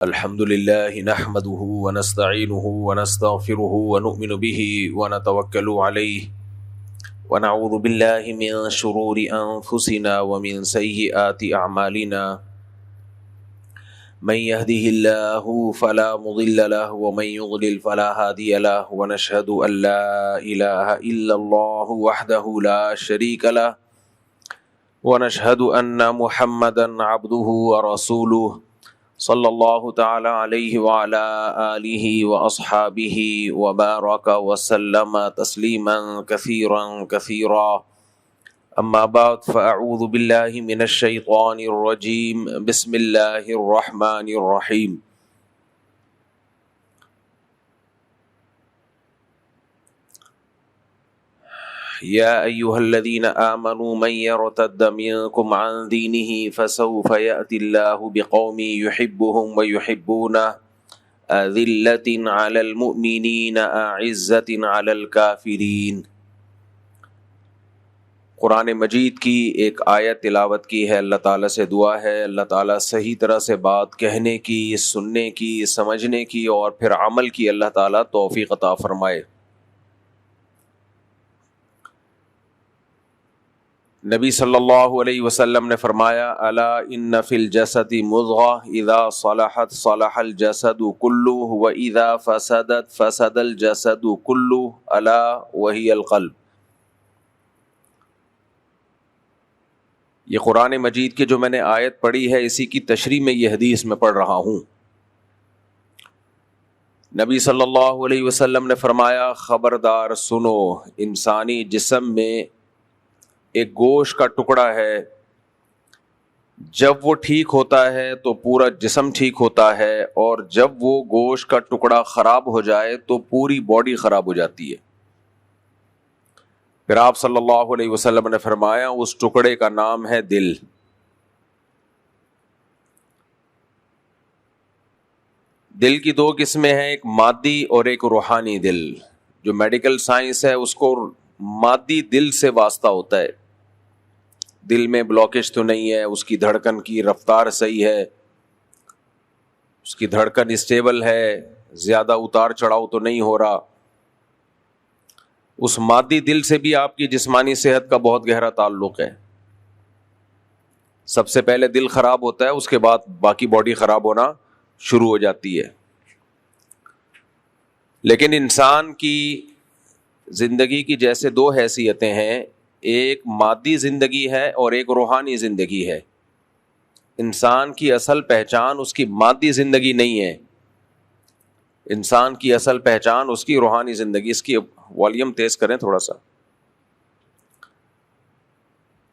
الحمد لله نحمده ونستعينه ونستغفره ونؤمن به ونتوكل عليه ونعوذ بالله من شرور أنفسنا ومن سيئات أعمالنا من يهده الله فلا مضل له ومن يضلل فلا هادي له ونشهد أن لا إله إلا الله وحده لا شريك له ونشهد أن محمدا عبده ورسوله صلی اللہ تعالی علیہ وعلی آلہ واصحابہ وبارک وسلم تسلیما کثیرا کثیرا اما بعد فاعوذ باللہ من الشیطان الرجیم بسم اللہ الرحمن الرحیم یا ایہا الذین آمنوا من یرتد منکم عن دینہ فسوف یأتی اللہ بقوم یحبهم ویحبونہ اذلۃ علی المؤمنین اعزۃ علی الکافرین۔ قرآن مجید کی ایک آیت تلاوت کی ہے۔ اللہ تعالیٰ سے دعا ہے اللہ تعالیٰ صحیح طرح سے بات کہنے کی، سننے کی، سمجھنے کی اور پھر عمل کی اللہ تعالیٰ توفیق عطا فرمائے۔ نبی صلی اللہ علیہ وسلم نے فرمایا الا ان فی الجسد مضغہ اذا صلحت صلح الجسد کلہ واذا فسدت فسد الجسد کلہ الا وہی القلب۔ یہ قرآن مجید کی جو میں نے آیت پڑھی ہے اسی کی تشریح میں یہ حدیث میں پڑھ رہا ہوں۔ نبی صلی اللہ علیہ وسلم نے فرمایا خبردار سنو، انسانی جسم میں ایک گوشت کا ٹکڑا ہے، جب وہ ٹھیک ہوتا ہے تو پورا جسم ٹھیک ہوتا ہے، اور جب وہ گوشت کا ٹکڑا خراب ہو جائے تو پوری باڈی خراب ہو جاتی ہے۔ پھر آپ صلی اللہ علیہ وسلم نے فرمایا اس ٹکڑے کا نام ہے دل۔ دل کی دو قسمیں ہیں، ایک مادی اور ایک روحانی دل۔ جو میڈیکل سائنس ہے اس کو مادی دل سے واسطہ ہوتا ہے، دل میں بلاکیج تو نہیں ہے، اس کی دھڑکن کی رفتار صحیح ہے، اس کی دھڑکن اسٹیبل ہے، زیادہ اتار چڑھاؤ تو نہیں ہو رہا۔ اس مادی دل سے بھی آپ کی جسمانی صحت کا بہت گہرا تعلق ہے۔ سب سے پہلے دل خراب ہوتا ہے، اس کے بعد باقی باڈی خراب ہونا شروع ہو جاتی ہے۔ لیکن انسان کی زندگی کی جیسے دو حیثیتیں ہیں، ایک مادی زندگی ہے اور ایک روحانی زندگی ہے۔ انسان کی اصل پہچان اس کی مادی زندگی نہیں ہے، انسان کی اصل پہچان اس کی روحانی زندگی۔ اس کی والیوم تیز کریں تھوڑا سا۔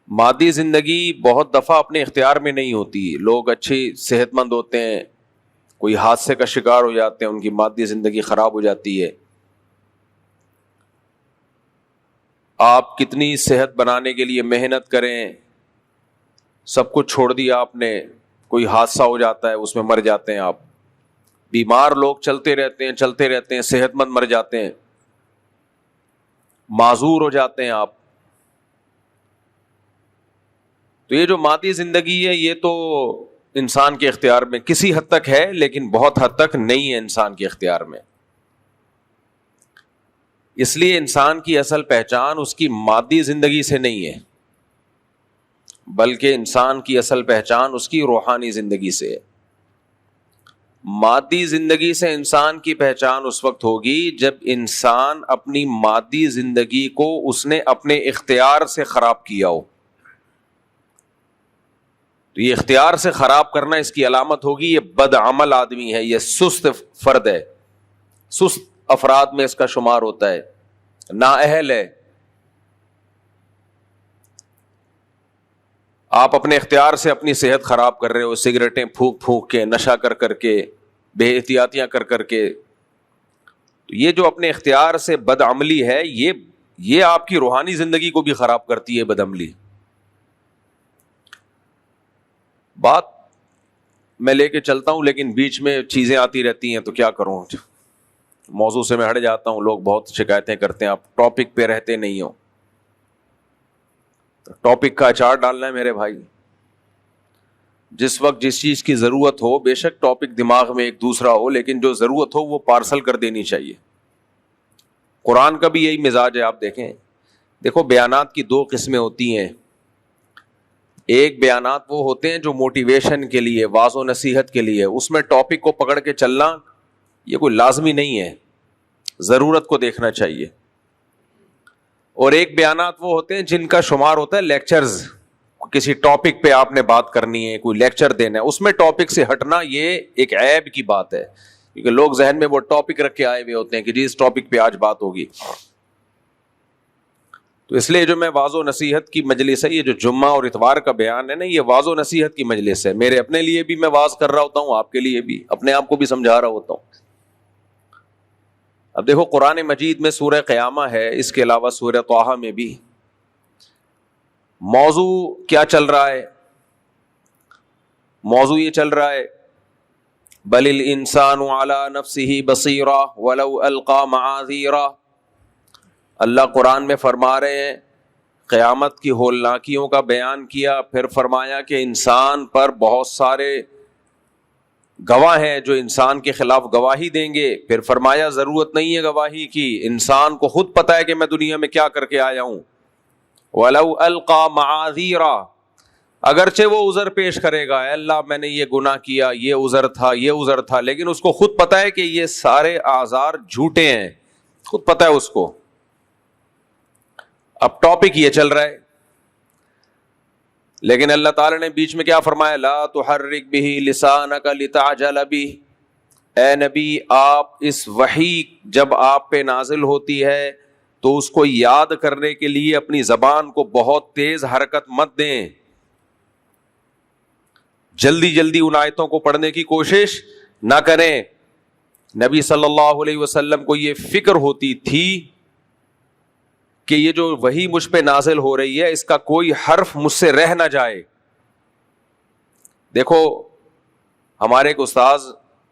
مادی زندگی بہت دفعہ اپنے اختیار میں نہیں ہوتی، لوگ اچھی صحت مند ہوتے ہیں، کوئی حادثے کا شکار ہو جاتے ہیں، ان کی مادی زندگی خراب ہو جاتی ہے۔ آپ کتنی صحت بنانے کے لیے محنت کریں، سب کچھ چھوڑ دیا آپ نے، کوئی حادثہ ہو جاتا ہے اس میں مر جاتے ہیں آپ۔ بیمار لوگ چلتے رہتے ہیں، صحت مند مر جاتے ہیں، معذور ہو جاتے ہیں آپ۔ تو یہ جو مادی زندگی ہے یہ تو انسان کے اختیار میں کسی حد تک ہے، لیکن بہت حد تک نہیں ہے انسان کے اختیار میں۔ اس لیے انسان کی اصل پہچان اس کی مادی زندگی سے نہیں ہے، بلکہ انسان کی اصل پہچان اس کی روحانی زندگی سے ہے۔ مادی زندگی سے انسان کی پہچان اس وقت ہوگی جب انسان اپنی مادی زندگی کو اس نے اپنے اختیار سے خراب کیا ہو۔ تو یہ اختیار سے خراب کرنا اس کی علامت ہوگی، یہ بد عمل آدمی ہے، یہ سست فرد ہے، سست افراد میں اس کا شمار ہوتا ہے، نااہل ہے۔ آپ اپنے اختیار سے اپنی صحت خراب کر رہے ہو، سگریٹیں پھونک پھونک کے، نشہ کر کر کے، بے احتیاطیاں کر کر کے۔ تو یہ جو اپنے اختیار سے بد عملی ہے یہ آپ کی روحانی زندگی کو بھی خراب کرتی ہے، بد عملی۔ بات میں لے کے چلتا ہوں لیکن بیچ میں چیزیں آتی رہتی ہیں تو کیا کروں، موضوع سے میں ہٹ جاتا ہوں، لوگ بہت شکایتیں کرتے ہیں آپ ٹاپک پہ رہتے نہیں ہو۔ ٹاپک کا اچار ڈالنا ہے میرے بھائی۔ جس وقت جس چیز کی ضرورت ہو، بے شک ٹاپک دماغ میں ایک دوسرا ہو، لیکن جو ضرورت ہو وہ پارسل کر دینی چاہیے. قرآن کا بھی یہی مزاج ہے. آپ دیکھو بیانات کی دو قسمیں ہوتی ہیں. ایک بیانات وہ ہوتے ہیں جو موٹیویشن کے لیے، واعظ و نصیحت کے لیے، اس میں ٹاپک کو پکڑ کے چلنا یہ کوئی لازمی نہیں ہے، ضرورت کو دیکھنا چاہیے. اور ایک بیانات وہ ہوتے ہیں جن کا شمار ہوتا ہے لیکچرز. کسی ٹاپک پہ آپ نے بات کرنی ہے، کوئی لیکچر دینا ہے، اس میں ٹاپک سے ہٹنا یہ ایک عیب کی بات ہے، کیونکہ لوگ ذہن میں وہ ٹاپک رکھ کے آئے ہوئے ہوتے ہیں کہ جی اس ٹاپک پہ آج بات ہوگی. تو اس لیے جو میں واعظ و نصیحت کی مجلس ہے، یہ جو جمعہ اور اتوار کا بیان ہے نا، یہ واعظ و نصیحت کی مجلس ہے. میرے اپنے لیے بھی میں واعظ کر رہا ہوتا ہوں، آپ کے لیے بھی، اپنے آپ کو بھی سمجھا رہا ہوتا ہوں. اب دیکھو قرآن مجید میں سورہ قیامہ ہے، اس کے علاوہ سورہ طٰہٰ میں بھی موضوع کیا چل رہا ہے؟ موضوع یہ چل رہا ہے بل الانسان علی نفسہ بصیرہ ولو القی معاذیرہ. اللہ قرآن میں فرما رہے ہیں، قیامت کی ہولناکیوں کا بیان کیا، پھر فرمایا کہ انسان پر بہت سارے گواہ ہیں جو انسان کے خلاف گواہی دیں گے. پھر فرمایا ضرورت نہیں ہے گواہی کی، انسان کو خود پتہ ہے کہ میں دنیا میں کیا کر کے آیا ہوں. وَلَوْ أَلْقَى مَعَاذِيرًا، اگرچہ وہ عذر پیش کرے گا، اے اللہ میں نے یہ گناہ کیا، یہ عذر تھا، یہ عذر تھا، لیکن اس کو خود پتہ ہے کہ یہ سارے اعذار جھوٹے ہیں، خود پتہ ہے اس کو. اب ٹاپک یہ چل رہا ہے، لیکن اللہ تعالی نے بیچ میں کیا فرمایا؟ لا تحرک بہ لسانک لتعجل بہ. اے نبی آپ اس وحی جب آپ پہ نازل ہوتی ہے تو اس کو یاد کرنے کے لیے اپنی زبان کو بہت تیز حرکت مت دیں، جلدی جلدی ان آیتوں کو پڑھنے کی کوشش نہ کریں. نبی صلی اللہ علیہ وسلم کو یہ فکر ہوتی تھی کہ یہ جو وحی مجھ پہ نازل ہو رہی ہے اس کا کوئی حرف مجھ سے رہ نہ جائے. دیکھو ہمارے ایک استاذ،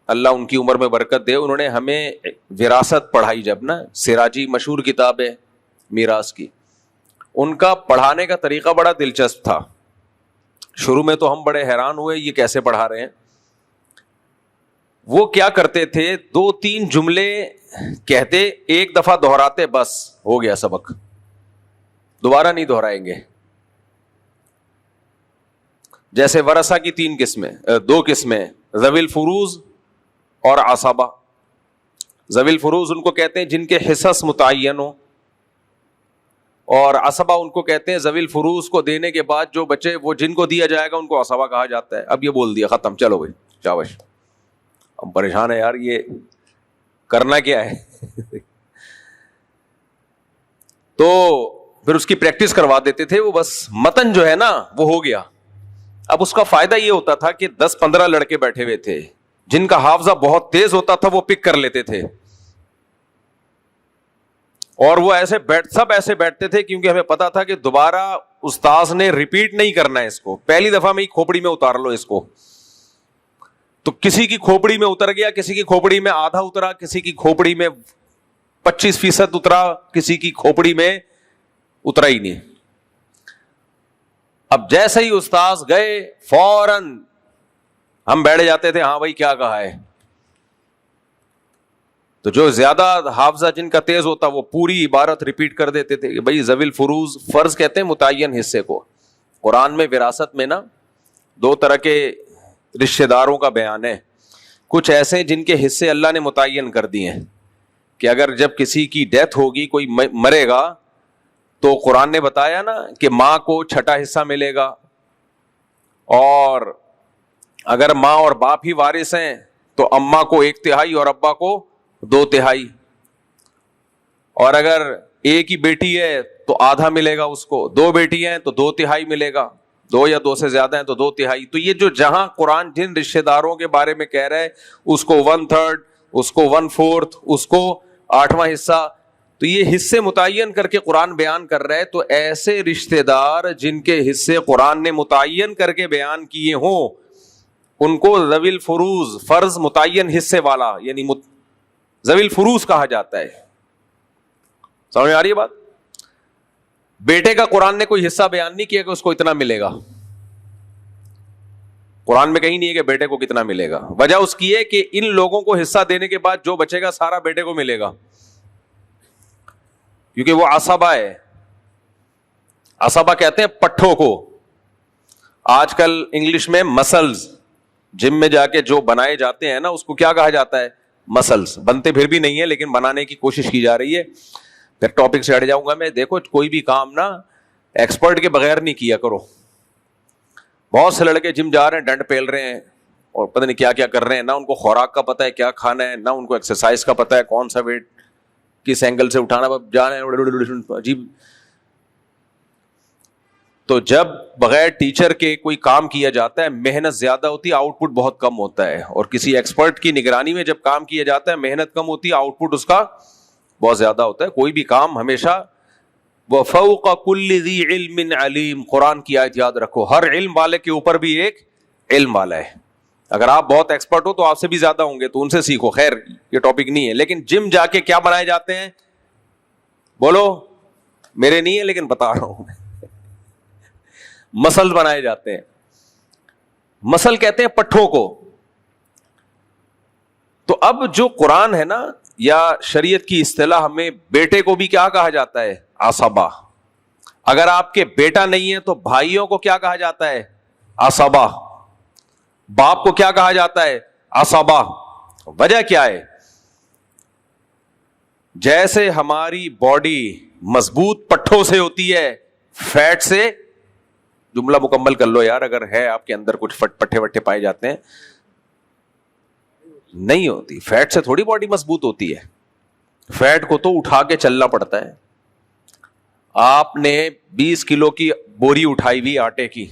اللہ ان کی عمر میں برکت دے، انہوں نے ہمیں وراثت پڑھائی جب نا، سراجی مشہور کتاب ہے میراث کی. ان کا پڑھانے کا طریقہ بڑا دلچسپ تھا. شروع میں تو ہم بڑے حیران ہوئے یہ کیسے پڑھا رہے ہیں. وہ کیا کرتے تھے، 2-3 جملے کہتے، ایک دفعہ دہراتے، بس ہو گیا سبق، دوبارہ نہیں دہرائیں گے. جیسے ورثہ کی 2 قسمیں، ذوی الفروض اور عصبہ. ذوی الفروض ان کو کہتے ہیں جن کے حصص متعین ہو، اور عصبہ ان کو کہتے ہیں ذوی الفروض کو دینے کے بعد جو بچے وہ جن کو دیا جائے گا ان کو عصبہ کہا جاتا ہے. اب یہ بول دیا ختم، چلو بھائی شاباش. ہم پریشان ہیں یار، یہ کرنا کیا ہے. تو پھر اس کی پریکٹس کروا دیتے تھے وہ، بس متن جو ہے نا وہ ہو گیا. اب اس کا فائدہ یہ ہوتا تھا کہ 10-15 لڑکے بیٹھے ہوئے تھے جن کا حافظہ بہت تیز ہوتا تھا، وہ پک کر لیتے تھے، اور وہ سب ایسے بیٹھتے تھے کیونکہ ہمیں پتا تھا کہ دوبارہ استاذ نے ریپیٹ نہیں کرنا ہے اس کو، پہلی دفعہ میں ہی کھوپڑی میں اتار لو اس کو. تو کسی کی کھوپڑی میں اتر گیا، کسی کی کھوپڑی میں آدھا اترا، کسی کی کھوپڑی میں 25% اترا، کسی کی کھوپڑی میں اترا ہی نہیں. اب جیسے ہی استاذ گئے فوراً ہم بیٹھ جاتے تھے، ہاں بھائی کیا کہا ہے. تو جو زیادہ حافظہ جن کا تیز ہوتا وہ پوری عبارت ریپیٹ کر دیتے تھے کہ بھائی ذوی الفروض، فرض کہتے ہیں متعین حصے کو. قرآن میں وراثت میں نا 2 طرح کے رشتہ داروں کا بیان ہے. کچھ ایسے جن کے حصے اللہ نے متعین کر دیے ہیں کہ اگر جب کسی کی ڈیتھ ہوگی، کوئی مرے گا، تو قرآن نے بتایا نا کہ ماں کو 6واں حصہ ملے گا، اور اگر ماں اور باپ ہی وارث ہیں تو اماں کو 1/3 اور ابا کو 2/3، اور اگر ایک ہی بیٹی ہے تو آدھا ملے گا اس کو، 2 بیٹی ہیں تو 2/3 ملے گا، 2 یا 2 سے زیادہ ہیں تو 2/3. تو یہ جو جہاں قرآن جن رشتہ داروں کے بارے میں کہہ رہا ہے اس کو 1/3، اس کو 1/4، اس کو 8واں حصہ، تو یہ حصے متعین کر کے قرآن بیان کر رہا ہے. تو ایسے رشتہ دار جن کے حصے قرآن نے متعین کر کے بیان کیے ہوں ان کو ذوی الفروض، فرض متعین حصے والا، یعنی ذوی الفروض کہا جاتا ہے. سمجھ میں آ رہی ہے بات؟ بیٹے کا قرآن نے کوئی حصہ بیان نہیں کیا کہ اس کو اتنا ملے گا. قرآن میں کہیں نہیں ہے کہ بیٹے کو کتنا ملے گا. وجہ اس کی ہے کہ ان لوگوں کو حصہ دینے کے بعد جو بچے گا سارا بیٹے کو ملے گا, کیونکہ وہ عصبہ ہے. عصبہ کہتے ہیں پٹھوں کو. آج کل انگلش میں مسلز, جم میں جا کے جو بنائے جاتے ہیں نا اس کو کیا کہا جاتا ہے؟ مسلز. بنتے پھر بھی نہیں ہے لیکن بنانے کی کوشش کی جا رہی ہے. پھر ٹاپک سے ہٹ جاؤں گا میں. دیکھو کوئی بھی کام نا ایکسپرٹ کے بغیر نہیں کیا کرو. بہت سے لڑکے جم جا رہے ہیں, ڈنڈ پیل رہے ہیں اور پتہ نہیں کیا کیا کر رہے ہیں. نہ ان کو خوراک کا پتہ ہے کیا کھانا ہے, نہ ان کو ایکسرسائز کا پتہ ہے کون سا ویٹ کس اینگل سے اٹھانا, جا رہے ہیں عجیب. تو جب بغیر ٹیچر کے کوئی کام کیا جاتا ہے محنت زیادہ ہوتی ہے, آؤٹ پٹ بہت کم ہوتا ہے. اور کسی ایکسپرٹ کی نگرانی میں جب کام کیا جاتا ہے محنت کم ہوتی ہے, آؤٹ پٹ اس کا بہت زیادہ ہوتا ہے. کوئی بھی کام ہمیشہ وَفَوْقَ كُلِّ ذِي عِلْمٍ عَلِيمٍ, قرآن کی آیت یاد رکھو, ہر علم والے کے اوپر بھی ایک علم والا ہے. اگر آپ بہت ایکسپرٹ ہو تو آپ سے بھی زیادہ ہوں گے تو ان سے سیکھو. خیر یہ ٹاپک نہیں ہے. لیکن جم جا کے کیا بنائے جاتے ہیں؟ بولو, میرے نہیں ہے لیکن بتا رہا ہوں. مسل بنائے جاتے ہیں. مسل کہتے ہیں پٹھوں کو. تو اب جو قرآن ہے نا یا شریعت کی اصطلاح میں بیٹے کو بھی کیا کہا جاتا ہے؟ عصبہ. اگر آپ کے بیٹا نہیں ہے تو بھائیوں کو کیا کہا جاتا ہے؟ عصبہ. باپ کو کیا کہا جاتا ہے؟ عصبہ. وجہ کیا ہے؟ جیسے ہماری باڈی مضبوط پٹھوں سے ہوتی ہے, فیٹ سے, جملہ مکمل کر لو یار اگر ہے آپ کے اندر کچھ پٹھے وٹھے پائے جاتے ہیں, نہیں ہوتی. فیٹ سے تھوڑی باڈی مضبوط ہوتی ہے. فیٹ کو تو اٹھا کے چلنا پڑتا ہے. آپ نے 20 کلو کی بوری اٹھائی ہوئی آٹے کی,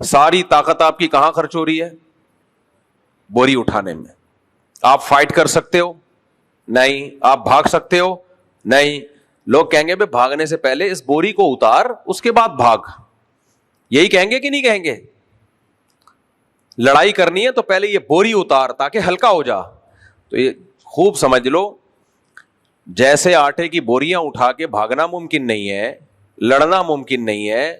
ساری طاقت آپ کی کہاں خرچ ہو رہی ہے؟ بوری اٹھانے میں. آپ فائٹ کر سکتے ہو؟ نہیں. آپ بھاگ سکتے ہو؟ نہیں. لوگ کہیں گے بھائی بھاگنے سے پہلے اس بوری کو اتار اس کے بعد بھاگ, یہی کہیں گے کہ نہیں کہیں گے؟ لڑائی کرنی ہے تو پہلے یہ بوری اتار تاکہ ہلکا ہو جا. تو یہ خوب سمجھ لو, جیسے آٹے کی بوریاں اٹھا کے بھاگنا ممکن نہیں ہے, لڑنا ممکن نہیں ہے,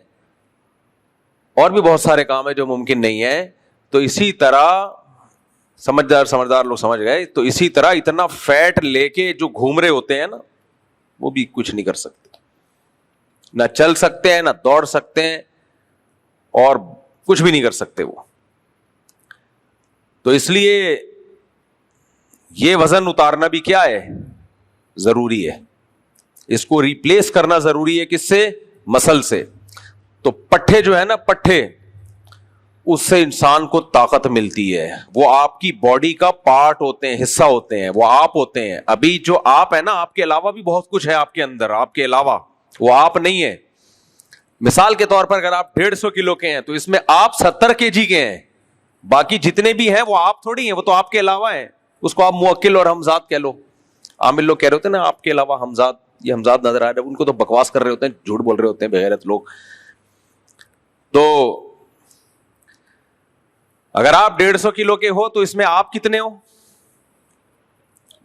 اور بھی بہت سارے کام ہیں جو ممکن نہیں ہے, تو اسی طرح سمجھدار لوگ سمجھ گئے, تو اسی طرح اتنا فیٹ لے کے جو گھوم رہے ہوتے ہیں نا وہ بھی کچھ نہیں کر سکتے, نہ چل سکتے ہیں, نہ دوڑ سکتے ہیں, اور کچھ بھی نہیں کر سکتے وہ. تو اس لیے یہ وزن اتارنا بھی کیا ہے؟ ضروری ہے. اس کو ریپلیس کرنا ضروری ہے کس سے؟ مسل سے. تو پٹھے جو ہے نا, پٹھے, اس سے انسان کو طاقت ملتی ہے. وہ آپ کی باڈی کا پارٹ ہوتے ہیں, حصہ ہوتے ہیں, وہ آپ ہوتے ہیں. ابھی جو آپ ہے نا, آپ کے علاوہ بھی بہت کچھ ہے آپ کے اندر, آپ کے علاوہ وہ آپ نہیں ہے. مثال کے طور پر اگر آپ 150 کلو کے ہیں تو اس میں آپ 70 kg کے ہیں, باقی جتنے بھی ہیں وہ آپ تھوڑی ہیں, وہ تو آپ کے علاوہ ہیں. اس کو آپ موکل اور ہمزاد کہہ لو. عامل لوگ کہہ رہے ہوتے ہیں نا آپ کے علاوہ ہمزاد, یہ ہمزاد نظر آ رہا ہے, ان کو تو بکواس کر رہے ہوتے ہیں, جھوٹ بول رہے ہوتے ہیں بغیرت لوگ. تو اگر آپ 150 کلو کے ہو تو اس میں آپ کتنے ہو؟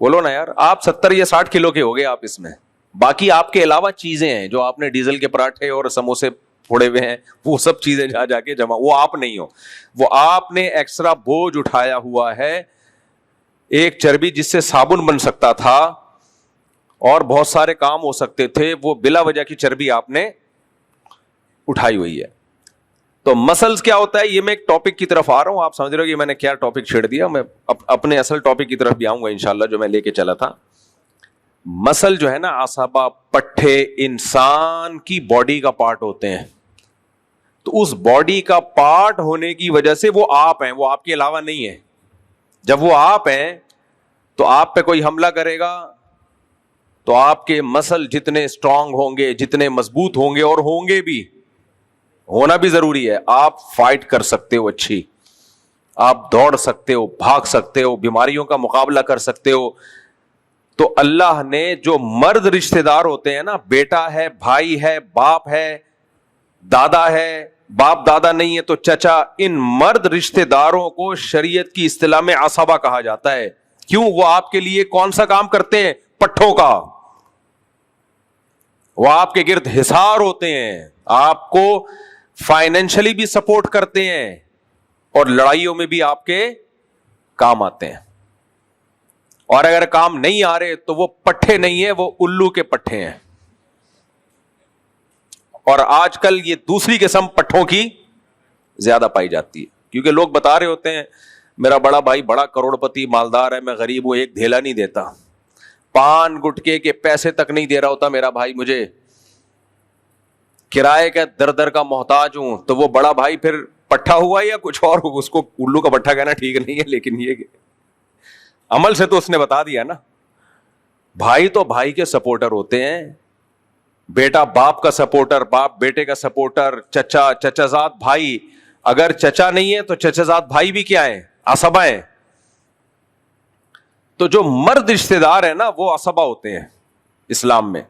بولو نا یار. آپ 70 یا 60 کلو کے ہو گئے آپ اس میں. باقی آپ کے علاوہ چیزیں ہیں جو آپ نے ڈیزل کے پراٹھے اور سموسے پھوڑے ہوئے ہیں, وہ سب چیزیں جا کے جمع, وہ آپ نہیں ہو. وہ آپ نے ایکسٹرا بوجھ اٹھایا ہوا ہے, ایک چربی جس سے صابن بن سکتا تھا اور بہت سارے کام ہو سکتے تھے, وہ بلا وجہ کی چربی آپ نے اٹھائی ہوئی ہے. تو مسلز کیا ہوتا ہے, یہ میں ایک ٹاپک کی طرف آ رہا ہوں. آپ سمجھ رہے ہو کہ میں نے کیا ٹاپک چھیڑ دیا. میں اپنے اصل ٹاپک کی طرف بھی آؤں گا انشاءاللہ جو میں لے کے چلا تھا. مسل جو ہے نا, اعصابہ, پٹھے, انسان کی باڈی کا پارٹ ہوتے ہیں. تو اس باڈی کا پارٹ ہونے کی وجہ سے وہ آپ ہیں, وہ آپ کے علاوہ نہیں ہے. جب وہ آپ ہیں تو آپ پہ کوئی حملہ کرے گا تو آپ کے مسل جتنے اسٹرانگ ہوں گے, جتنے مضبوط ہوں گے, اور ہوں گے بھی, ہونا بھی ضروری ہے, آپ فائٹ کر سکتے ہو اچھی, آپ دوڑ سکتے ہو, بھاگ سکتے ہو, بیماریوں کا مقابلہ کر سکتے ہو. تو اللہ نے جو مرد رشتہ دار ہوتے ہیں نا, بیٹا ہے, بھائی ہے, باپ ہے, دادا ہے, باپ دادا نہیں ہے تو چچا, ان مرد رشتہ داروں کو شریعت کی اصطلاح میں عصبہ کہا جاتا ہے. کیوں؟ وہ آپ کے لیے کون سا کام کرتے ہیں؟ پٹھوں کا. وہ آپ کے گرد حصار ہوتے ہیں, آپ کو فائنینشلی بھی سپورٹ کرتے ہیں, اور لڑائیوں میں بھی آپ کے کام آتے ہیں. اور اگر کام نہیں آ رہے تو وہ پٹھے نہیں ہیں, وہ الو کے پٹھے ہیں. اور آج کل یہ دوسری قسم پٹھوں کی زیادہ پائی جاتی ہے, کیونکہ لوگ بتا رہے ہوتے ہیں میرا بڑا بھائی بڑا کروڑ پتی مالدار ہے, میں غریب ہوں, ایک دھیلا نہیں دیتا, پان گٹکے کے پیسے تک نہیں دے رہا ہوتا میرا بھائی مجھے, کرائے کا در در کا محتاج ہوں. تو وہ بڑا بھائی پھر پٹھا ہوا یا کچھ اور, اس کو الو کا پٹھا کہنا ٹھیک نہیں ہے, لیکن یہ عمل سے تو اس نے بتا دیا نا. بھائی تو بھائی کے سپورٹر ہوتے ہیں, بیٹا باپ کا سپورٹر, باپ بیٹے کا سپورٹر, چچا چچا زاد بھائی. اگر چچا نہیں ہے تو چچا زاد بھائی بھی کیا ہیں, عصبہ ہیں. تو جو مرد رشتے دار ہیں نا وہ عصبہ ہوتے ہیں اسلام میں.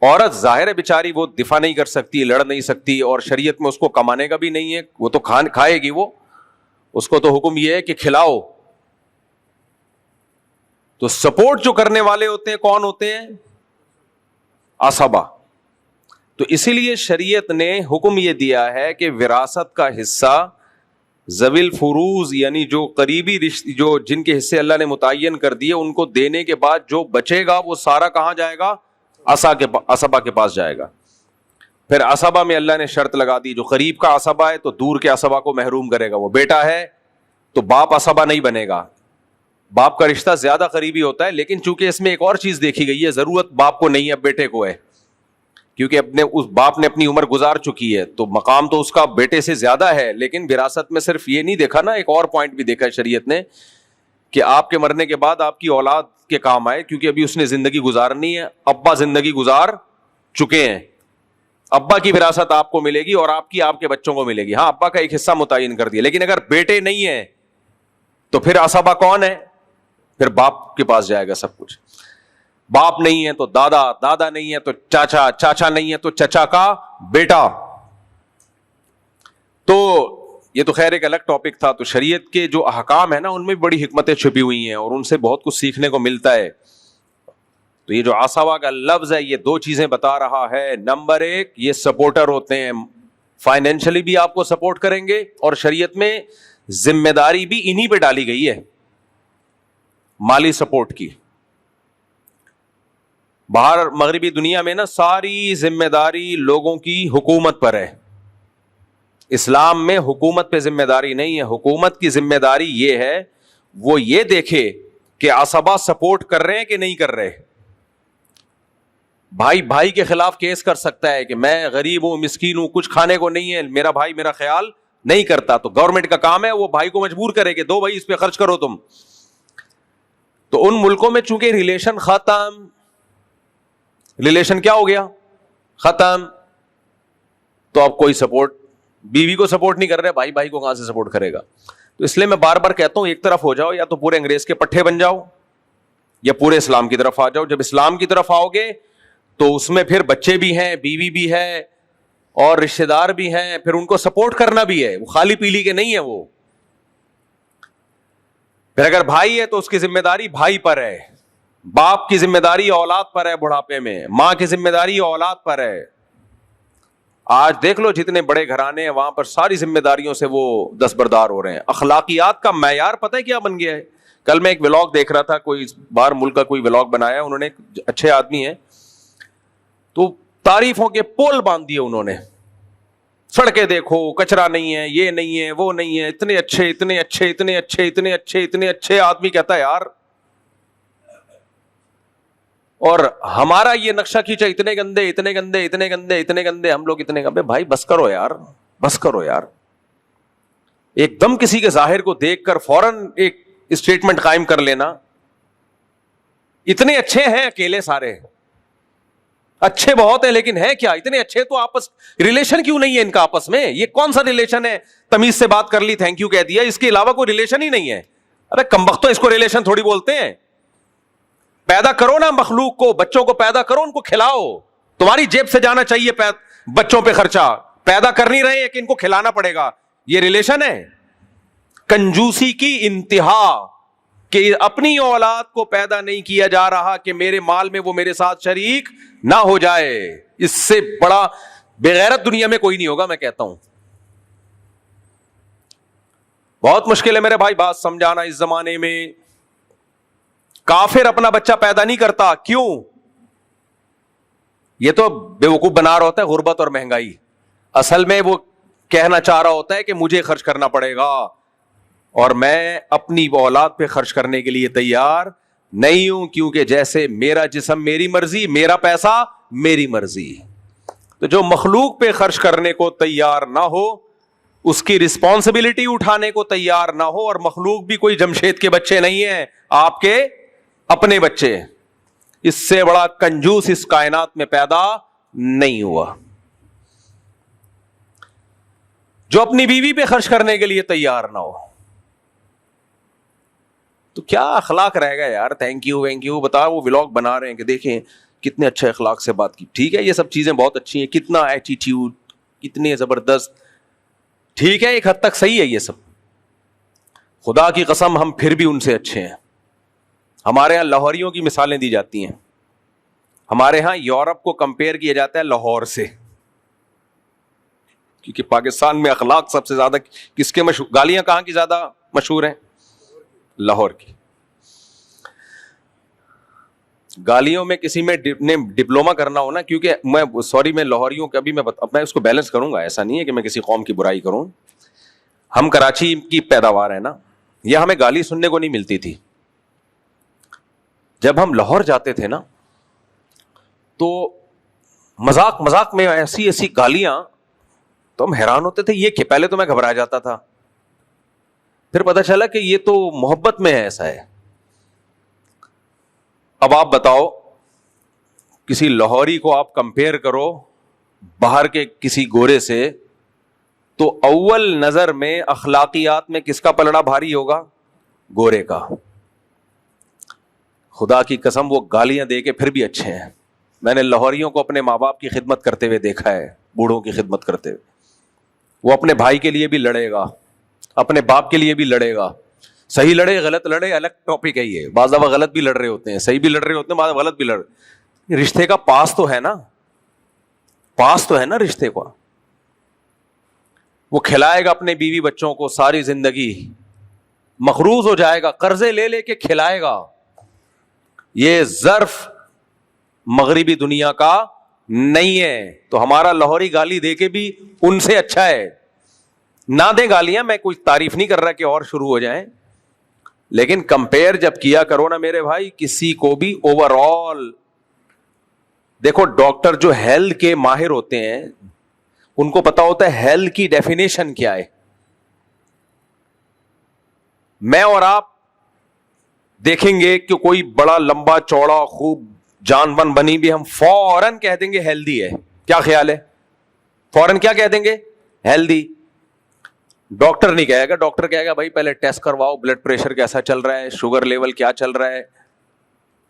عورت ظاہر ہے بیچاری وہ دفاع نہیں کر سکتی, لڑ نہیں سکتی, اور شریعت میں اس کو کمانے کا بھی نہیں ہے, وہ تو کھائے گی, وہ اس کو تو حکم یہ ہے کہ کھلاؤ. تو سپورٹ جو کرنے والے ہوتے ہیں کون ہوتے ہیں, عصبہ. تو اسی لیے شریعت نے حکم یہ دیا ہے کہ وراثت کا حصہ ذوی الفروض یعنی جو قریبی رشتے جو جن کے حصے اللہ نے متعین کر دیے ان کو دینے کے بعد جو بچے گا وہ سارا کہاں جائے گا, عصبہ کے پاس جائے گا. پھر عصبہ میں اللہ نے شرط لگا دی, جو قریب کا عصبہ ہے تو دور کے عصبہ کو محروم کرے گا. وہ بیٹا ہے تو باپ عصبہ نہیں بنے گا, باپ کا رشتہ زیادہ قریبی ہوتا ہے. لیکن چونکہ اس میں ایک اور چیز دیکھی گئی ہے, ضرورت باپ کو نہیں ہے بیٹے کو ہے, کیونکہ اپنے اس باپ نے اپنی عمر گزار چکی ہے تو مقام تو اس کا بیٹے سے زیادہ ہے. لیکن وراثت میں صرف یہ نہیں دیکھا نا, ایک اور پوائنٹ بھی دیکھا ہے شریعت نے کہ آپ کے مرنے کے بعد آپ کی اولاد کے کام آئے, کیونکہ ابھی اس نے زندگی گزارنی ہے. ابا زندگی گزار چکے ہیں, ابا کی وراثت آپ کو ملے گی اور آپ کے بچوں کو ملے گی. ہاں ابا کا ایک حصہ متعین کر دیا, لیکن اگر بیٹے نہیں ہیں تو پھر عصبہ کون ہے, پھر باپ کے پاس جائے گا سب کچھ. باپ نہیں ہے تو دادا, دادا نہیں ہے تو چاچا, چاچا نہیں ہے تو چچا کا بیٹا. تو یہ تو خیر ایک الگ ٹاپک تھا. تو شریعت کے جو احکام ہیں نا ان میں بڑی حکمتیں چھپی ہوئی ہیں اور ان سے بہت کچھ سیکھنے کو ملتا ہے. تو یہ جو عصبہ کا لفظ ہے یہ دو چیزیں بتا رہا ہے. نمبر ایک, یہ سپورٹر ہوتے ہیں, فائنینشلی بھی آپ کو سپورٹ کریں گے, اور شریعت میں ذمہ داری بھی انہی پہ ڈالی گئی ہے مالی سپورٹ کی. باہر مغربی دنیا میں نا ساری ذمہ داری لوگوں کی حکومت پر ہے. اسلام میں حکومت پہ ذمہ داری نہیں ہے. حکومت کی ذمہ داری یہ ہے وہ یہ دیکھے کہ عصبہ سپورٹ کر رہے ہیں کہ نہیں کر رہے. بھائی بھائی کے خلاف کیس کر سکتا ہے کہ میں غریب ہوں, مسکین ہوں, کچھ کھانے کو نہیں ہے, میرا بھائی میرا خیال نہیں کرتا. تو گورنمنٹ کا کام ہے وہ بھائی کو مجبور کرے کہ دو بھائی اس پہ خرچ کرو تم. تو ان ملکوں میں چونکہ ریلیشن ختم, ریلیشن کیا ہو گیا, ختم, تو اب کوئی سپورٹ بیوی کو سپورٹ نہیں کر رہے, بھائی بھائی کو کہاں سے سپورٹ کرے گا. تو اس لیے میں بار بار کہتا ہوں ایک طرف ہو جاؤ, یا تو پورے انگریز کے پٹھے بن جاؤ یا پورے اسلام کی طرف آ جاؤ. جب اسلام کی طرف آؤ گے تو اس میں پھر بچے بھی ہیں, بیوی بھی ہے اور رشتے دار بھی ہیں, پھر ان کو سپورٹ کرنا بھی ہے, وہ خالی پیلی کے نہیں ہے وہ. پھر اگر بھائی ہے تو اس کی ذمہ داری بھائی پر ہے, باپ کی ذمہ داری اولاد پر ہے, بڑھاپے میں ماں کی ذمہ داری اولاد پر ہے. آج دیکھ لو جتنے بڑے گھرانے ہیں وہاں پر ساری ذمہ داریوں سے وہ دستبردار ہو رہے ہیں. اخلاقیات کا معیار پتہ ہے کیا بن گیا ہے. کل میں ایک ولاگ دیکھ رہا تھا, کوئی باہر ملک کا کوئی ولاگ بنایا انہوں نے, اچھے آدمی ہیں, تو تعریفوں کے پول باندھ دیے انہوں نے. سڑکیں دیکھو, کچرا نہیں ہے, یہ نہیں ہے, وہ نہیں ہے, اتنے اچھے اتنے اچھے اتنے اچھے اتنے اچھے اتنے اچھے. آدمی کہتا ہے یار, اور ہمارا یہ نقشہ کھینچا اتنے گندے اتنے گندے اتنے گندے اتنے گندے, ہم لوگ اتنے گندے. بھائی بس کرو یار, بس کرو یار. ایک دم کسی کے ظاہر کو دیکھ کر فوراً ایک اسٹیٹمنٹ قائم کر لینا, اتنے اچھے ہیں اکیلے سارے, اچھے بہت ہیں لیکن ہے کیا, اتنے اچھے تو آپس ریلیشن کیوں نہیں ہے ان کا آپس میں. یہ کون سا ریلیشن ہے, تمیز سے بات کر لی تھینک یو کہہ دیا, اس کے علاوہ کوئی ریلیشن ہی نہیں ہے. ارے کمبختو, اس کو ریلیشن تھوڑی بولتے ہیں. پیدا کرو نا مخلوق کو, بچوں کو پیدا کرو, ان کو کھلاؤ. تمہاری جیب سے جانا چاہیے بچوں پہ خرچہ, پیدا کر نہیں رہے کہ ان کو کھلانا پڑے گا. یہ ریلیشن ہے. کنجوسی کی انتہا کہ اپنی اولاد کو پیدا نہیں کیا جا رہا کہ میرے مال میں وہ میرے ساتھ شریک نہ ہو جائے. اس سے بڑا بے غیرت دنیا میں کوئی نہیں ہوگا, میں کہتا ہوں. بہت مشکل ہے میرے بھائی بات سمجھانا اس زمانے میں. کافر اپنا بچہ پیدا نہیں کرتا. کیوں؟ یہ تو بیوقوف بنا رہا ہوتا ہے غربت اور مہنگائی. اصل میں وہ کہنا چاہ رہا ہوتا ہے کہ مجھے خرچ کرنا پڑے گا اور میں اپنی اولاد پہ خرچ کرنے کے لیے تیار نہیں ہوں, کیونکہ جیسے میرا جسم میری مرضی, میرا پیسہ میری مرضی. تو جو مخلوق پہ خرچ کرنے کو تیار نہ ہو, اس کی رسپانسبلٹی اٹھانے کو تیار نہ ہو, اور مخلوق بھی کوئی جمشید کے بچے نہیں ہیں, آپ کے اپنے بچے, اس سے بڑا کنجوس اس کائنات میں پیدا نہیں ہوا. جو اپنی بیوی پہ خرچ کرنے کے لیے تیار نہ ہو, تو کیا اخلاق رہے گا یار. تھینک یو بتاؤ, وہ ولاگ بنا رہے ہیں کہ دیکھیں کتنے اچھے اخلاق سے بات کی. ٹھیک ہے, یہ سب چیزیں بہت اچھی ہیں, کتنا ایٹیٹیوڈ, کتنے زبردست, ٹھیک ہے, ایک حد تک صحیح ہے یہ سب. خدا کی قسم ہم پھر بھی ان سے اچھے ہیں. ہمارے ہاں لاہوریوں کی مثالیں دی جاتی ہیں. ہمارے ہاں یورپ کو کمپیئر کیا جاتا ہے لاہور سے, کیونکہ پاکستان میں اخلاق سب سے زیادہ کس کے مشہور, گالیاں کہاں کی زیادہ مشہور ہیں؟ لاہور کی. گالیوں میں کسی میں ڈپلوما کرنا ہونا, کیونکہ میں لاہوریوں کا بھی میں اس کو بیلنس کروں گا, ایسا نہیں ہے کہ میں کسی قوم کی برائی کروں. ہم کراچی کی پیداوار ہے نا, یہ ہمیں گالی سننے کو نہیں ملتی تھی. جب ہم لاہور جاتے تھے نا تو مذاق مذاق میں ایسی ایسی گالیاں, تو ہم حیران ہوتے تھے یہ کہ پہلے تو میں گھبرا جاتا تھا, پھر پتا چلا کہ یہ تو محبت میں ہے, ایسا ہے. اب آپ بتاؤ, کسی لاہوری کو آپ کمپیئر کرو باہر کے کسی گورے سے, تو اول نظر میں اخلاقیات میں کس کا پلڑا بھاری ہوگا؟ گورے کا. خدا کی قسم وہ گالیاں دے کے پھر بھی اچھے ہیں. میں نے لاہوریوں کو اپنے ماں باپ کی خدمت کرتے ہوئے دیکھا ہے, بوڑھوں کی خدمت کرتے ہوئے. وہ اپنے بھائی کے لیے بھی لڑے گا, اپنے باپ کے لیے بھی لڑے گا. صحیح لڑے غلط لڑے الگ ٹاپک ہے یہ, بعض دفعہ غلط بھی لڑ رہے ہوتے ہیں, صحیح بھی لڑ رہے ہوتے ہیں, بعض غلط بھی لڑ. رشتے کا پاس تو ہے نا, پاس تو ہے نا رشتے کا. وہ کھلائے گا اپنے بیوی بچوں کو ساری زندگی, مقروض ہو جائے گا, قرضے لے لے کے کھلائے گا. یہ ظرف مغربی دنیا کا نہیں ہے. تو ہمارا لاہوری گالی دے کے بھی ان سے اچھا ہے. نہ دیں گالیاں, میں کوئی تعریف نہیں کر رہا کہ اور شروع ہو جائیں, لیکن کمپیئر جب کیا کرو نا میرے بھائی کسی کو بھی اوور آل. دیکھو ڈاکٹر جو ہیلتھ کے ماہر ہوتے ہیں ان کو پتا ہوتا ہے ہیلتھ کی ڈیفینیشن کیا ہے. میں اور آپ دیکھیں گے کہ کوئی بڑا لمبا چوڑا خوب جان بن بنی بھی, ہم فوراً کہہ دیں گے ہیلدی ہے. کیا خیال ہے؟ فوراً کیا کہہ دیں گے؟ ہیلدی. ڈاکٹر نہیں کہے گا, ڈاکٹر کہے گا بھائی پہلے ٹیسٹ کرواؤ, بلڈ پریشر کیسا چل رہا ہے, شوگر لیول کیا چل رہا ہے,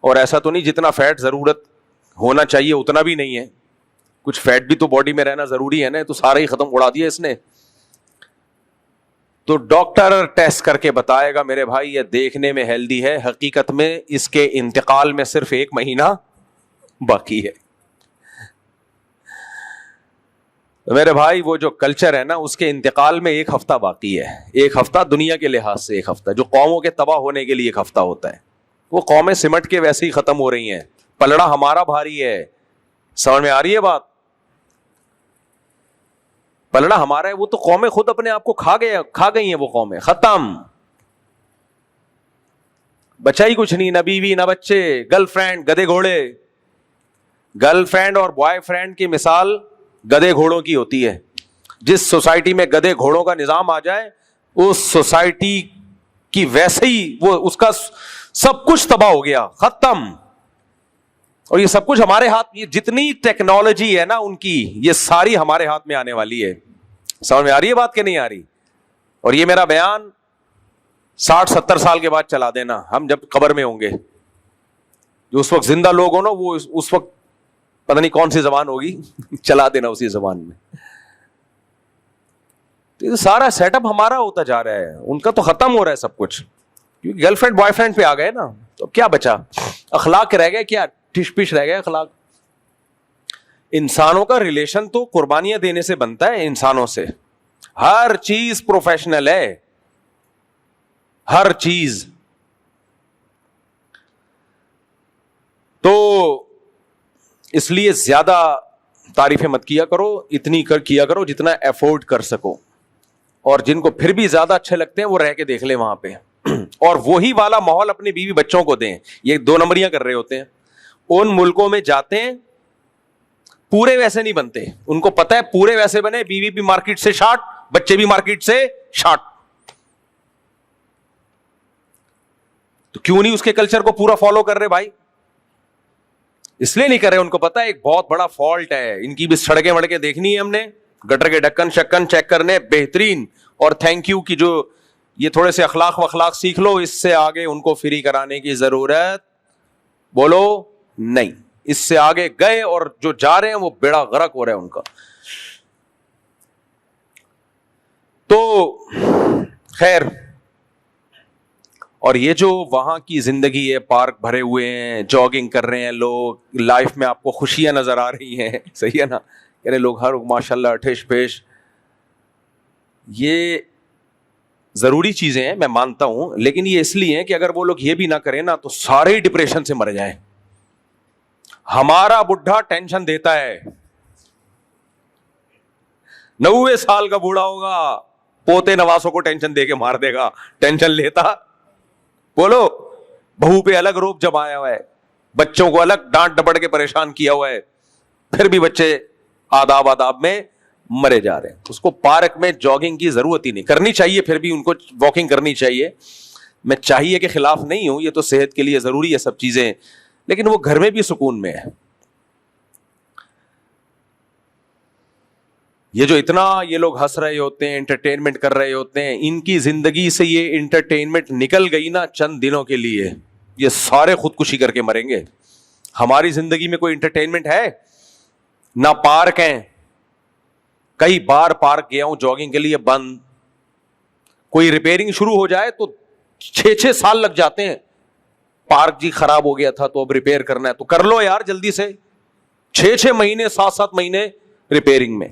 اور ایسا تو نہیں جتنا فیٹ ضرورت ہونا چاہیے اتنا بھی نہیں ہے, کچھ فیٹ بھی تو باڈی میں رہنا ضروری ہے نا, تو سارا ہی ختم اڑا دیا اس نے. تو ڈاکٹر ٹیسٹ کر کے بتائے گا میرے بھائی یہ دیکھنے میں ہیلدی ہے, حقیقت میں اس کے انتقال میں صرف 1 مہینہ باقی ہے. میرے بھائی وہ جو کلچر ہے نا اس کے انتقال میں 1 ہفتہ باقی ہے. 1 ہفتہ دنیا کے لحاظ سے 1 ہفتہ, جو قوموں کے تباہ ہونے کے لیے 1 ہفتہ ہوتا ہے, وہ قومیں سمٹ کے ویسے ہی ختم ہو رہی ہیں. پلڑا ہمارا بھاری ہے, سمجھ میں آ رہی ہے بات؟ پلڑا ہمارا ہے, وہ تو قومیں خود اپنے آپ کو کھا گئی ہیں, وہ قومیں ختم, بچا ہی کچھ نہیں, نہ بیوی نہ بچے, گرل فرینڈ گدے گھوڑے. گرل فرینڈ اور بوائے فرینڈ کی مثال گدے گھوڑوں کی ہوتی ہے. جس سوسائٹی میں گدے گھوڑوں کا نظام آ جائے اس سوسائٹی کی ویسے ہی وہ اس کا سب کچھ تباہ ہو گیا, ختم. اور یہ سب کچھ ہمارے ہاتھ, یہ جتنی ٹیکنالوجی ہے نا ان کی, یہ ساری ہمارے ہاتھ میں آنے والی ہے. سمجھ میں آ رہی ہے بات کہ نہیں آ رہی؟ اور یہ میرا بیان 60-70 سال کے بعد چلا دینا, ہم جب قبر میں ہوں گے. جو اس وقت زندہ لوگ ہو نا وہ اس وقت پتہ نہیں کون سی زبان ہوگی, چلا دینا اسی زبان میں. تو یہ سارا سیٹ اپ ہمارا ہوتا جا رہا ہے, ان کا تو ختم ہو رہا ہے سب کچھ, کیونکہ گرل فرینڈ بوائے فرینڈ پہ آ گئے نا. تو کیا بچا؟ اخلاق رہ گئے کیا؟ ٹش پش رہ گئے اخلاق. انسانوں کا ریلیشن تو قربانیاں دینے سے بنتا ہے, انسانوں سے ہر چیز پروفیشنل ہے. ہر چیز. تو اس لیے زیادہ تعریفیں مت کیا کرو, اتنی کیا کرو جتنا افورڈ کر سکو, اور جن کو پھر بھی زیادہ اچھے لگتے ہیں وہ رہ کے دیکھ لیں وہاں پہ, اور وہی والا ماحول اپنی بیوی بچوں کو دیں. یہ 2 نمبریاں کر رہے ہوتے ہیں, ان ملکوں میں جاتے ہیں پورے ویسے نہیں بنتے, ان کو پتا ہے پورے ویسے بنے, بیوی بھی مارکیٹ سے شارٹ, بچے بھی مارکیٹ سے شارٹ, تو کیوں نہیں اس کے کلچر کو پورا فالو کر رہے بھائی؟ اس لیے نہیں کر رہے, ان کو پتا ہے ایک بہت بڑا فالٹ ہے ان کی بھی. سڑکیں وڑکیں دیکھنی ہے ہم نے, گٹر کے ڈھکن شکن چیک کرنے بہترین, اور تھینک یو کی جو یہ تھوڑے سے اخلاق وخلاق سیکھ لو, اس سے آگے ان کو فری کرانے کی ضرورت بولو نہیں. اس سے آگے گئے اور جو جا رہے ہیں وہ بیڑا غرق ہو رہا ہے ان کا. تو خیر, اور یہ جو وہاں کی زندگی ہے, پارک بھرے ہوئے ہیں, جاگنگ کر رہے ہیں لوگ, لائف میں آپ کو خوشیاں نظر آ رہی ہیں, صحیح ہے نا, یعنی لوگ ہر ماشاء اللہ ٹھیش پیش, یہ ضروری چیزیں ہیں میں مانتا ہوں, لیکن یہ اس لیے ہیں کہ اگر وہ لوگ یہ بھی نہ کریں نا تو سارے ہی ڈپریشن سے مر جائیں. ہمارا بڈھا ٹینشن دیتا ہے, 90 سال کا بوڑھا ہوگا, پوتے نواسوں کو ٹینشن دے کے مار دے گا. ٹینشن لیتا, بولو, بہو پہ الگ روپ جمایا ہوا ہے, بچوں کو الگ ڈانٹ ڈپٹ کے پریشان کیا ہوا ہے, پھر بھی بچے آداب میں مرے جا رہے ہیں. اس کو پارک میں جاگنگ کی ضرورت ہی نہیں, کرنی چاہیے پھر بھی ان کو واکنگ کرنی چاہیے, میں چاہیے کہ خلاف نہیں ہوں, یہ تو صحت کے لیے ضروری ہے سب چیزیں, لیکن وہ گھر میں بھی سکون میں ہے. یہ جو اتنا یہ لوگ ہنس رہے ہوتے ہیں, انٹرٹینمنٹ کر رہے ہوتے ہیں, ان کی زندگی سے یہ انٹرٹینمنٹ نکل گئی نا چند دنوں کے لیے, یہ سارے خودکشی کر کے مریں گے. ہماری زندگی میں کوئی انٹرٹینمنٹ ہے نہ, پارک ہیں, کئی بار پارک گیا ہوں جاگنگ کے لیے, بند. کوئی ریپیئرنگ شروع ہو جائے تو 6 سال لگ جاتے ہیں. پارک جی خراب ہو گیا تھا تو اب ریپیئر کرنا ہے, تو کر لو یار جلدی سے. 6 مہینے 7 مہینے ریپیئرنگ میں.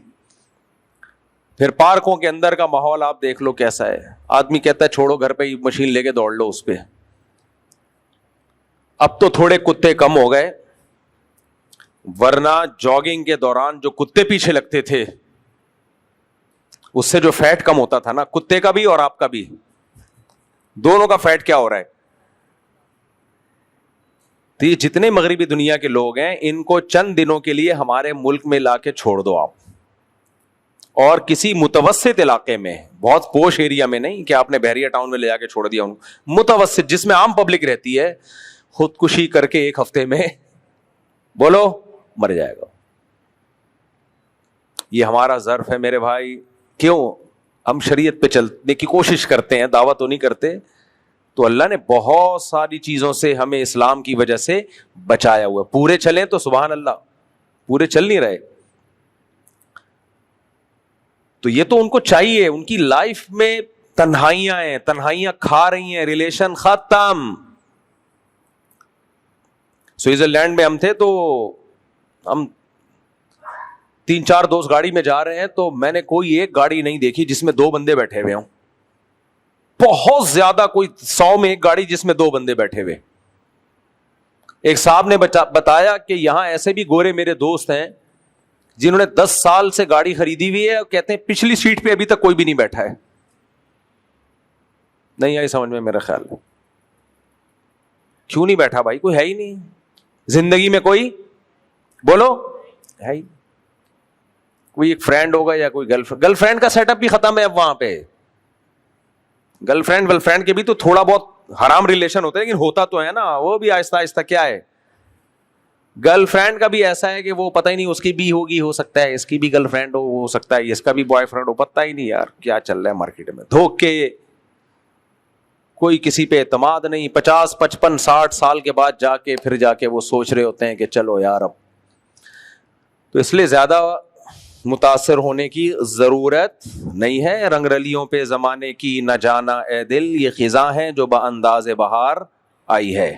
پھر پارکوں کے اندر کا ماحول آپ دیکھ لو کیسا ہے. آدمی کہتا ہے چھوڑو گھر پہ ہی مشین لے کے دوڑ لو اس پہ. اب تو تھوڑے کتے کم ہو گئے, ورنہ جاگنگ کے دوران جو کتے پیچھے لگتے تھے اس سے جو فیٹ کم ہوتا تھا نا, کتے کا بھی اور آپ کا بھی, دونوں کا فیٹ کیا ہو رہا ہے. تو یہ جتنے مغربی دنیا کے لوگ ہیں ان کو چند دنوں کے لیے ہمارے ملک میں لا کے چھوڑ دو آپ, اور کسی متوسط علاقے میں, بہت پوش ایریا میں نہیں کہ آپ نے بحریہ ٹاؤن میں لے جا کے چھوڑ دیا ان کو, متوسط جس میں عام پبلک رہتی ہے, خودکشی کر کے 1 ہفتے میں بولو مر جائے گا. یہ ہمارا ظرف ہے میرے بھائی. کیوں؟ ہم شریعت پہ چلنے کی کوشش کرتے ہیں, دعوت تو نہیں کرتے. تو اللہ نے بہت ساری چیزوں سے ہمیں اسلام کی وجہ سے بچایا ہوا. پورے چلیں تو سبحان اللہ, پورے چل نہیں رہے. تو یہ تو ان کو چاہیے, ان کی لائف میں تنہائیاں ہیں, تنہائیاں کھا رہی ہیں, ریلیشن ختم. سوئٹزرلینڈ میں ہم تھے تو ہم 3-4 دوست گاڑی میں جا رہے ہیں, تو میں نے کوئی ایک گاڑی نہیں دیکھی جس میں 2 بندے بیٹھے ہوئے ہوں. بہت زیادہ کوئی 100 میں 1 گاڑی جس میں 2 بندے بیٹھے ہوئے. ایک صاحب نے بتایا کہ یہاں ایسے بھی گورے میرے دوست ہیں جنہوں نے 10 سال سے گاڑی خریدی ہوئی ہے, اور کہتے ہیں پچھلی سیٹ پہ ابھی تک کوئی بھی نہیں بیٹھا ہے. نہیں آئی سمجھ میں میرا خیال ہے. کیوں نہیں بیٹھا بھائی؟ کوئی ہے ہی نہیں زندگی میں, کوئی بولو ہے ہی. کوئی ایک فرینڈ ہوگا یا کوئی گرل فرینڈ کا سیٹ اپ بھی ختم ہے اب وہاں پہ. گرل فرینڈ کے بھی تو تھوڑا بہت حرام ریلیشن ہوتا ہے, لیکن ہوتا تو ہے نا, وہ بھی آہستہ آہستہ. کیا ہے گرل فرینڈ کا بھی ایسا ہے کہ وہ پتہ ہی نہیں, اس کی بھی ہوگی, ہو سکتا ہے اس کی بھی گرل فرینڈ ہو سکتا ہے اس کا بھی بوائے فرینڈ ہو, پتہ ہی نہیں یار کیا چل رہا ہے مارکیٹ میں. دھوکے, کوئی کسی پہ اعتماد نہیں. 50 55 60 سال کے بعد پھر جا کے وہ سوچ رہے ہوتے ہیں کہ چلو یار اب. تو اس لیے زیادہ متاثر ہونے کی ضرورت نہیں ہے. رنگ رلیوں پہ زمانے کی نہ جانا اے دل, یہ خزاں ہیں جو با انداز بہار آئی ہے.